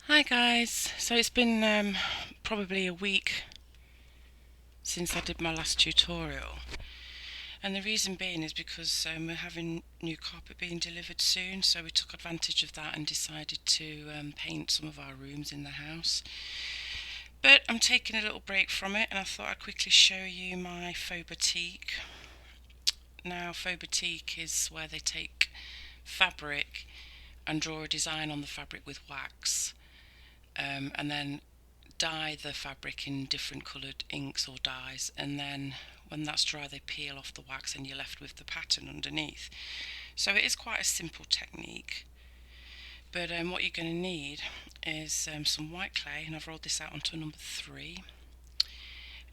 Hi guys, so it's been probably a week since I did my last tutorial, and the reason being is because we're having new carpet being delivered soon, so we took advantage of that and decided to paint some of our rooms in the house. But I'm taking a little break from it, and I thought I'd quickly show you my Faux Batik. Now, Faux Batik is where they take fabric and draw a design on the fabric with wax, and then dye the fabric in different coloured inks or dyes, and then when that's dry they peel off the wax and you're left with the pattern underneath. So it is quite a simple technique, but what you're going to need is some white clay, and I've rolled this out onto number 3,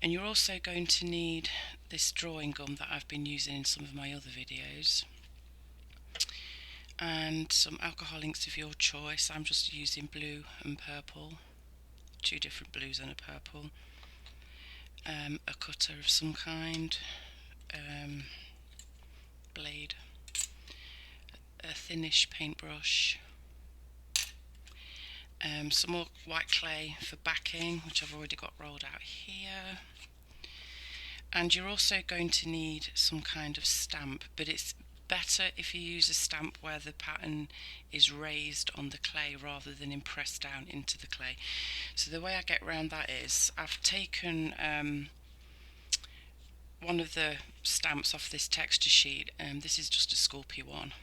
and you're also going to need this drawing gum that I've been using in some of my other videos, and some alcohol inks of your choice. I'm just using blue and purple, two different blues and a purple, a cutter of some kind, blade, a thinnish paintbrush, some more white clay for backing, which I've already got rolled out here, and you're also going to need some kind of stamp, but it's better if you use a stamp where the pattern is raised on the clay rather than impressed down into the clay. So the way I get around that is I've taken one of the stamps off this texture sheet, and this is just a Sculpey one,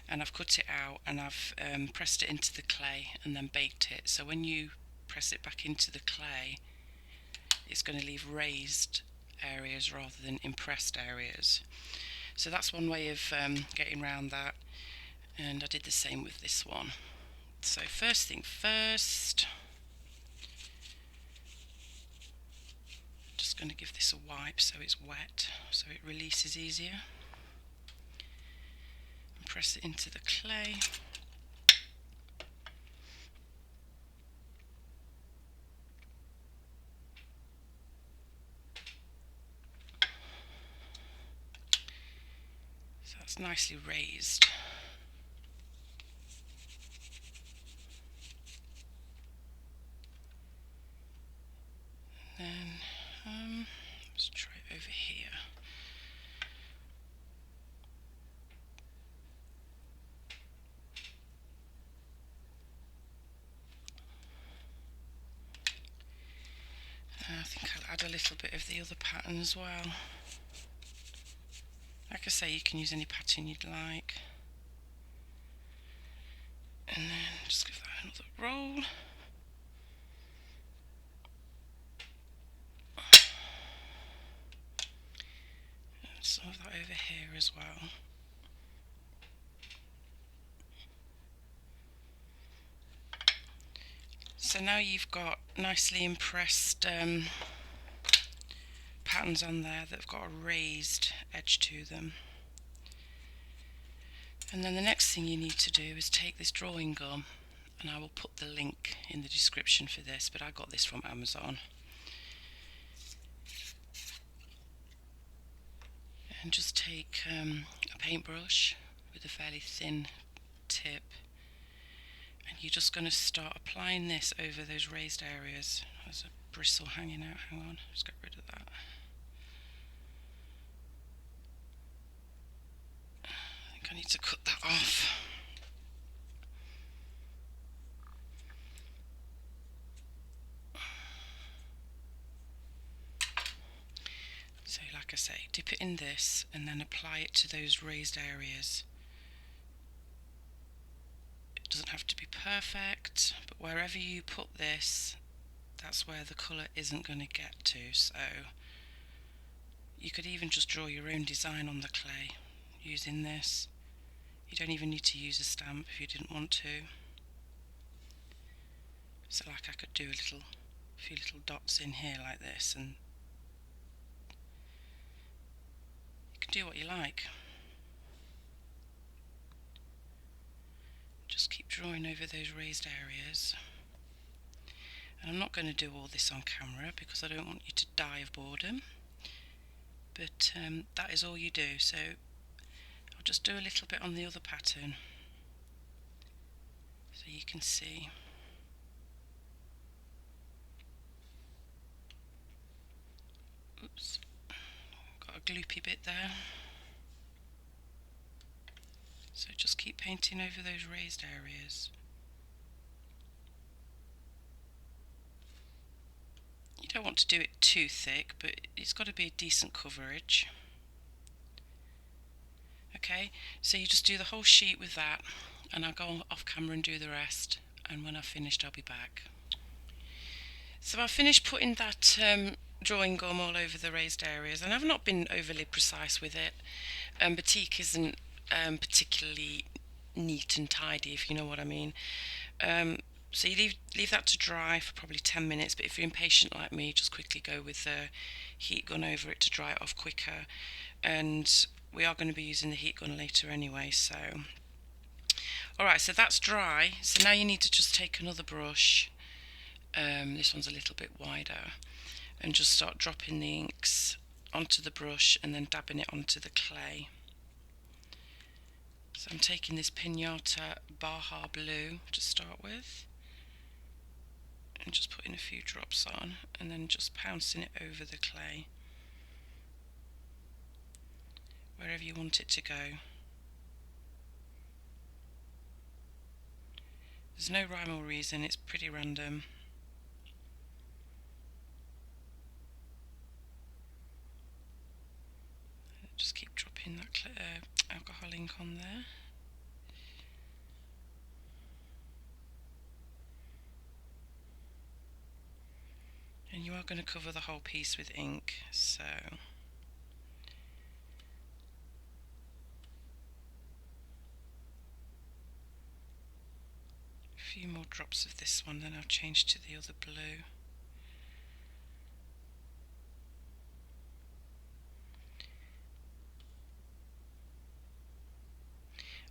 and I've cut it out and I've pressed it into the clay and then baked it. So when you press it back into the clay, it's going to leave raised areas rather than impressed areas. So that's one way of getting around that, and I did the same with this one. So first thing first, just going to give this a wipe so it's wet, so it releases easier. And press it into the clay. So that's nicely raised. Then let's try it over here. I think I'll add a little bit of the other pattern as well. Like I say, you can use any pattern you'd like. And then just give that another roll. And some of that over here as well. So now you've got nicely impressed patterns on there that have got a raised edge to them. And then the next thing you need to do is take this drawing gum, and I will put the link in the description for this, but I got this from Amazon. And just take a paintbrush with a fairly thin tip, and you're just going to start applying this over those raised areas. There's a bristle hanging out, hang on, just get rid of that. I think I need to cut that off. So like I say, dip it in this and then apply it to those raised areas. It doesn't have to be perfect, but wherever you put this, that's where the colour isn't going to get to. So you could even just draw your own design on the clay using this. You don't even need to use a stamp if you didn't want to. So like I could do a few little dots in here like this, and you can do what you like. Just keep drawing over those raised areas. And I'm not going to do all this on camera because I don't want you to die of boredom, but that is all you do. So I'll just do a little bit on the other pattern so you can see. Oops, got a gloopy bit there. So just keep painting over those raised areas. You don't want to do it too thick, but it's got to be a decent coverage. Okay, so you just do the whole sheet with that, and I'll go off camera and do the rest, and when I've finished I'll be back. So I've finished putting that drawing gum all over the raised areas, and I've not been overly precise with it. Batik isn't particularly neat and tidy, if you know what I mean. So you leave that to dry for probably 10 minutes, but if you're impatient like me, just quickly go with the heat gun over it to dry it off quicker. And we are going to be using the heat gun later anyway, so. Alright, so that's dry. So now you need to just take another brush, this one's a little bit wider, and just start dropping the inks onto the brush and then dabbing it onto the clay. So I'm taking this Pinata Baja Blue to start with, and just putting a few drops on, and then just pouncing it over the clay, wherever you want it to go. There's no rhyme or reason, it's pretty random. Just keep dropping that alcohol ink on there. And you are going to cover the whole piece with ink, so a few more drops of this one, then I'll change to the other blue.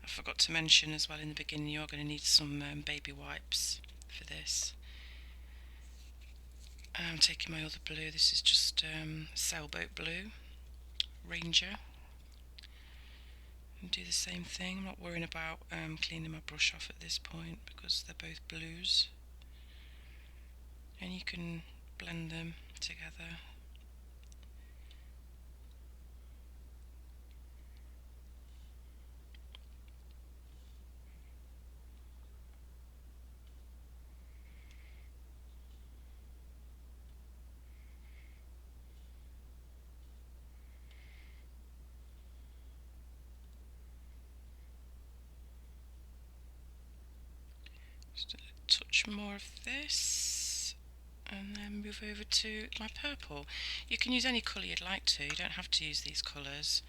I forgot to mention as well in the beginning, you are going to need some baby wipes for this. I'm taking my other blue, this is just Sailboat Blue, Ranger, and do the same thing. I'm not worrying about cleaning my brush off at this point because they're both blues, and you can blend them together. Just a touch more of this, and then move over to my purple. You can use any colour you'd like to, you don't have to use these colours.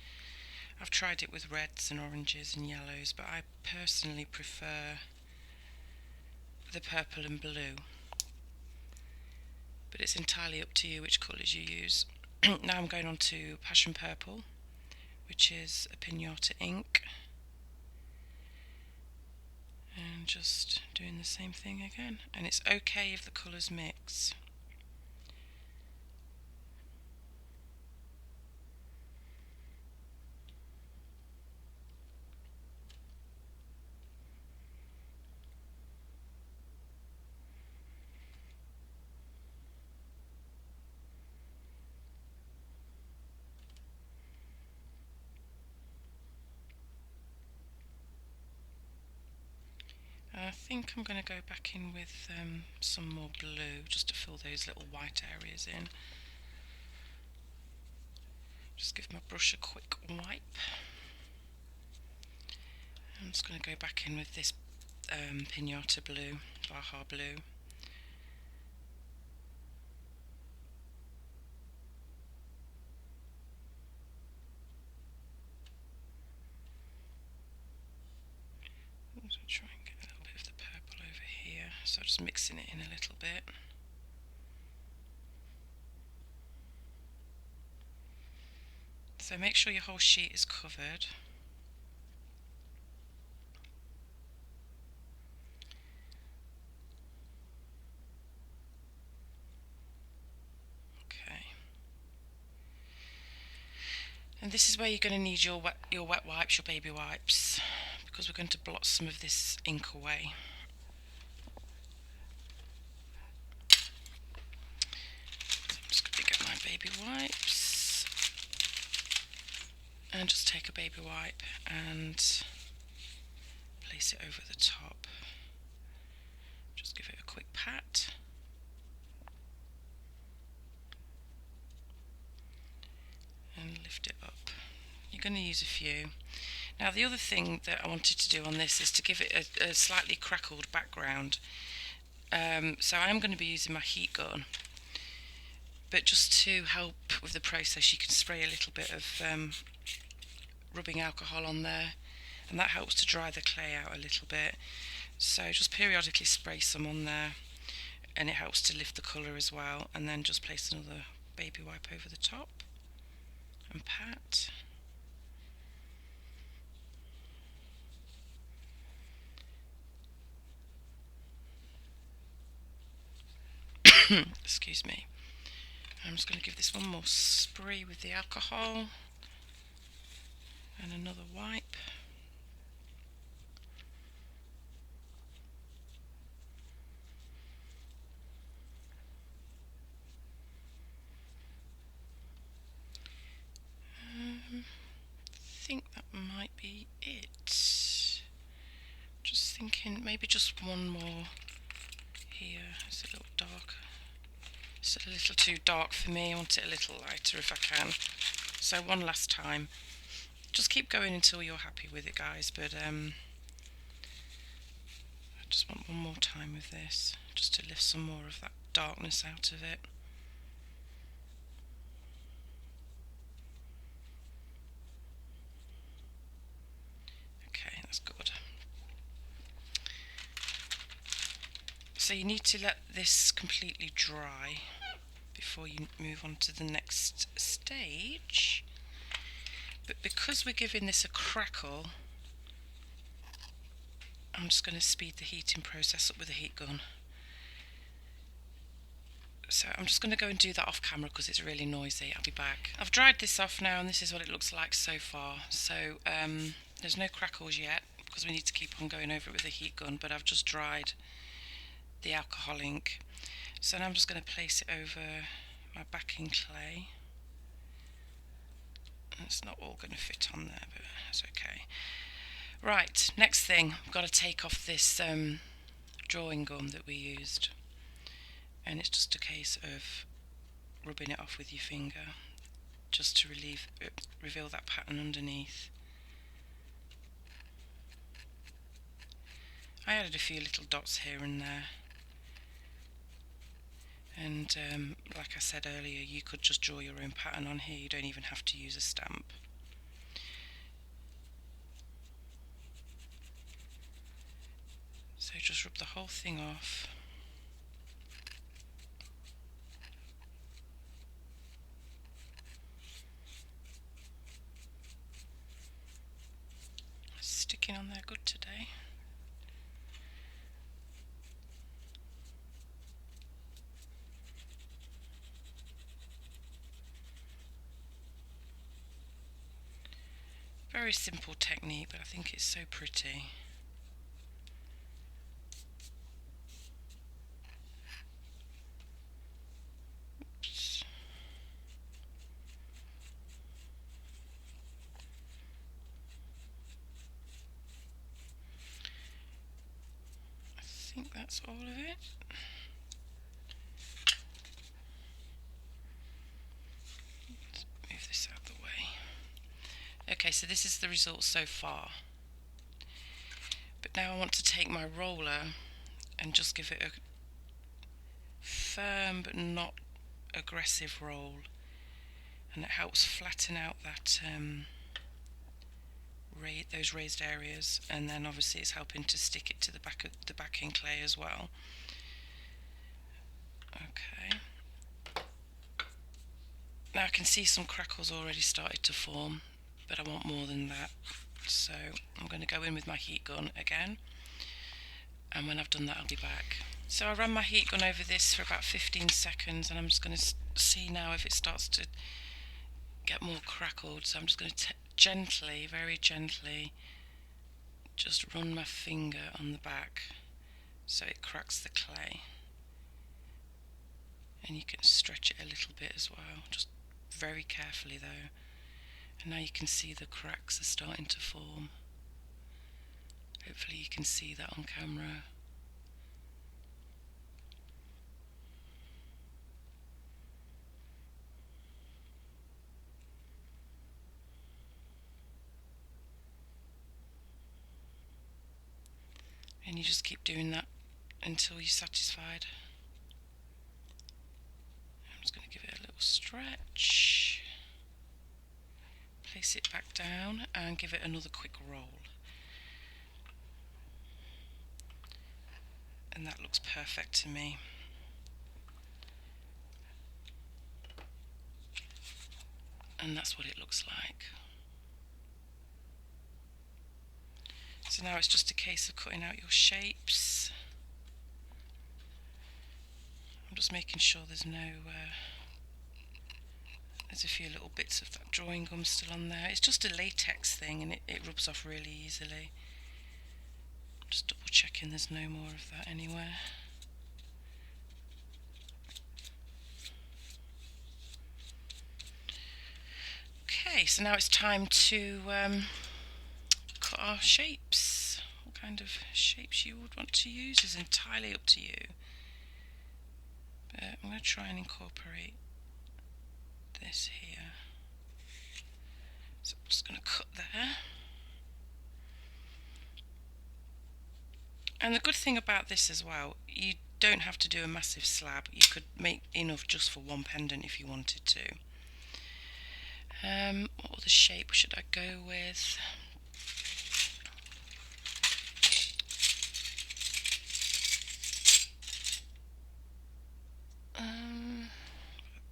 I've tried it with reds and oranges and yellows, but I personally prefer the purple and blue. But it's entirely up to you which colours you use. Now I'm going on to Passion Purple, which is a Pinata ink, and just doing the same thing again. And it's okay if the colours mix. I think I'm going to go back in with some more blue just to fill those little white areas in. Just give my brush a quick wipe. I'm just going to go back in with this Pinata Blue, Baja Blue. Try and get a little bit of the purple over here, so just mixing it in a little bit. So make sure your whole sheet is covered. Okay. And this is where you're going to need your wet wipes, your baby wipes, because we're going to blot some of this ink away. So I'm just going to get my baby wipes, and just take a baby wipe and place it over the top. Just give it a quick pat. And lift it up. You're going to use a few. Now the other thing that I wanted to do on this is to give it a slightly crackled background. So I'm going to be using my heat gun, but just to help with the process you can spray a little bit of rubbing alcohol on there, and that helps to dry the clay out a little bit. So just periodically spray some on there, and it helps to lift the colour as well, and then just place another baby wipe over the top and pat. Excuse me. I'm just going to give this one more spray with the alcohol and another wipe. I think that might be it. Just thinking maybe just one more here. It's a little dark. It's a little too dark for me. I want it a little lighter if I can. So one last time. Just keep going until you're happy with it, guys, but I just want one more time with this, just to lift some more of that darkness out of it. Okay, that's good. So you need to let this completely dry before you move on to the next stage. But because we're giving this a crackle, I'm just going to speed the heating process up with a heat gun. So I'm just going to go and do that off camera because it's really noisy. I'll be back. I've dried this off now, and this is what it looks like so far. So there's no crackles yet because we need to keep on going over it with a heat gun, but I've just dried the alcohol ink. So now I'm just going to place it over my backing clay. It's not all going to fit on there, but that's okay. Right, next thing, I've got to take off this drawing gum that we used, and it's just a case of rubbing it off with your finger just to reveal that pattern underneath. I added a few little dots here and there, and like I said earlier, you could just draw your own pattern on here. You don't even have to use a stamp. So just rub the whole thing off. Sticking on there good today. Very simple technique, but I think it's so pretty. Oops. I think that's all of it. Let's move this out of the way. Okay, so this is the result so far. But now I want to take my roller and just give it a firm but not aggressive roll, and it helps flatten out that those raised areas, and then obviously it's helping to stick it to the back of the backing clay as well. Okay. Now I can see some crackles already started to form, but I want more than that. So I'm going to go in with my heat gun again, and when I've done that I'll be back. So I ran my heat gun over this for about 15 seconds, and I'm just going to see now if it starts to get more crackled. So I'm just going to gently, very gently, just run my finger on the back so it cracks the clay. And you can stretch it a little bit as well, just very carefully though. And now you can see the cracks are starting to form. Hopefully you can see that on camera. And you just keep doing that until you're satisfied. I'm just going to give it a little stretch. Place it back down and give it another quick roll. And that looks perfect to me. And that's what it looks like. So now it's just a case of cutting out your shapes. I'm just making sure there's no there's a few little bits of that drawing gum still on there. It's just a latex thing and it rubs off really easily. Just double checking there's no more of that anywhere. Okay, so now it's time to cut our shapes. What kind of shapes you would want to use is entirely up to you. But I'm going to try and incorporate this here. So I'm just going to cut there. And the good thing about this as well, you don't have to do a massive slab. You could make enough just for one pendant if you wanted to. What other shape should I go with?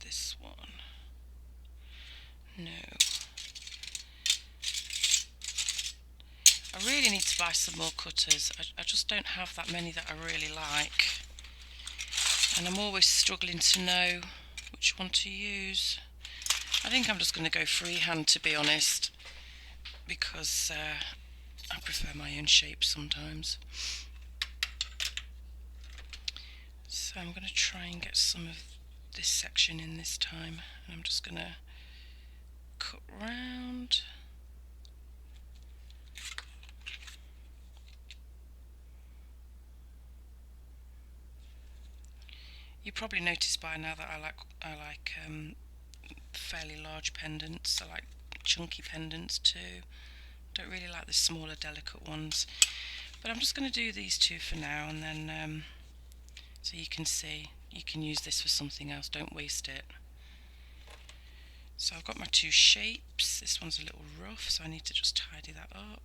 This one. No. I really need to buy some more cutters. I just don't have that many that I really like. And I'm always struggling to know which one to use. I think I'm just going to go freehand, to be honest, because I prefer my own shape sometimes. So I'm going to try and get some of this section in this time, and I'm just going to cut round. You probably noticed by now that I like fairly large pendants. I like chunky pendants too. Don't really like the smaller, delicate ones. But I'm just going to do these two for now, and then so you can see you can use this for something else. Don't waste it. So I've got my two shapes. This one's a little rough, so I need to just tidy that up.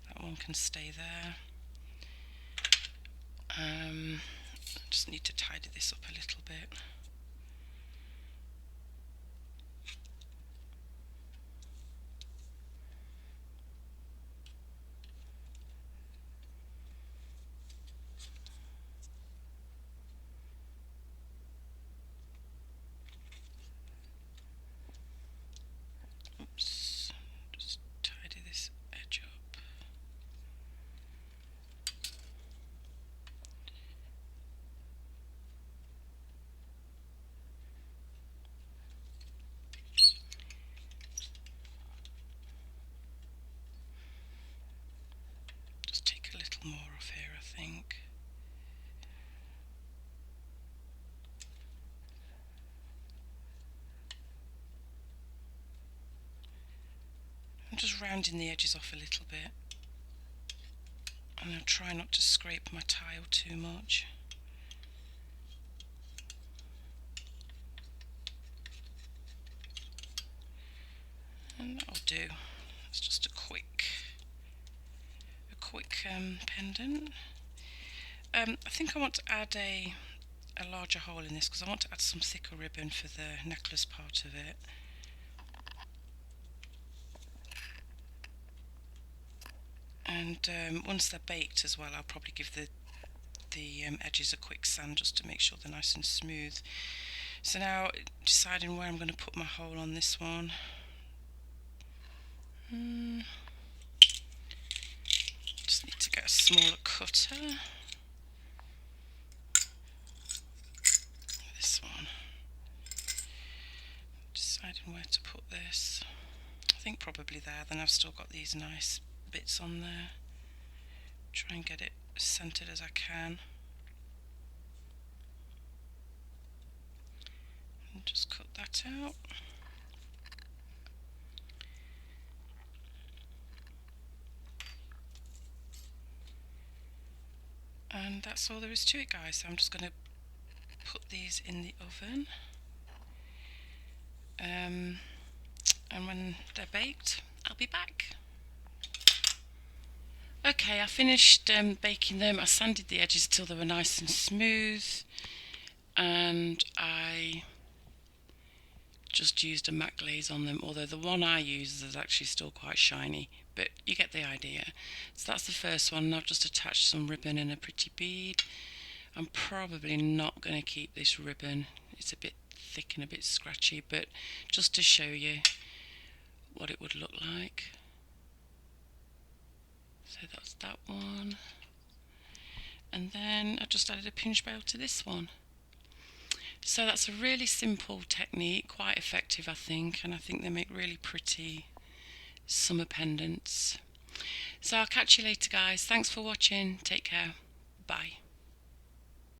That one can stay there. Just need to tidy this up a little bit. Oops, just tidy this edge up. Just take a little more off here, I think. I'm just rounding the edges off a little bit, and I'll try not to scrape my tile too much. And that'll do. It's just a quick pendant. I think I want to add a larger hole in this because I want to add some thicker ribbon for the necklace part of it. And once they're baked as well, I'll probably give the edges a quick sand just to make sure they're nice and smooth. So now deciding where I'm going to put my hole on this one. Just need to get a smaller cutter. This one. think probably there. Then I've still got these nice bits on there. Try and get it as centered as I can. And just cut that out. And that's all there is to it, guys. So I'm just going to put these in the oven. And when they're baked, I'll be back. Okay, I finished baking them. I sanded the edges till they were nice and smooth, and I just used a matte glaze on them, although the one I use is actually still quite shiny, but you get the idea. So that's the first one, and I've just attached some ribbon and a pretty bead. I'm probably not going to keep this ribbon, it's a bit thick and a bit scratchy, but just to show you what it would look like. So that's that one, and then I just added a pinch bow to this one. So that's a really simple technique, quite effective I think, and I think they make really pretty summer pendants. So I'll catch you later, guys. Thanks for watching, take care, bye.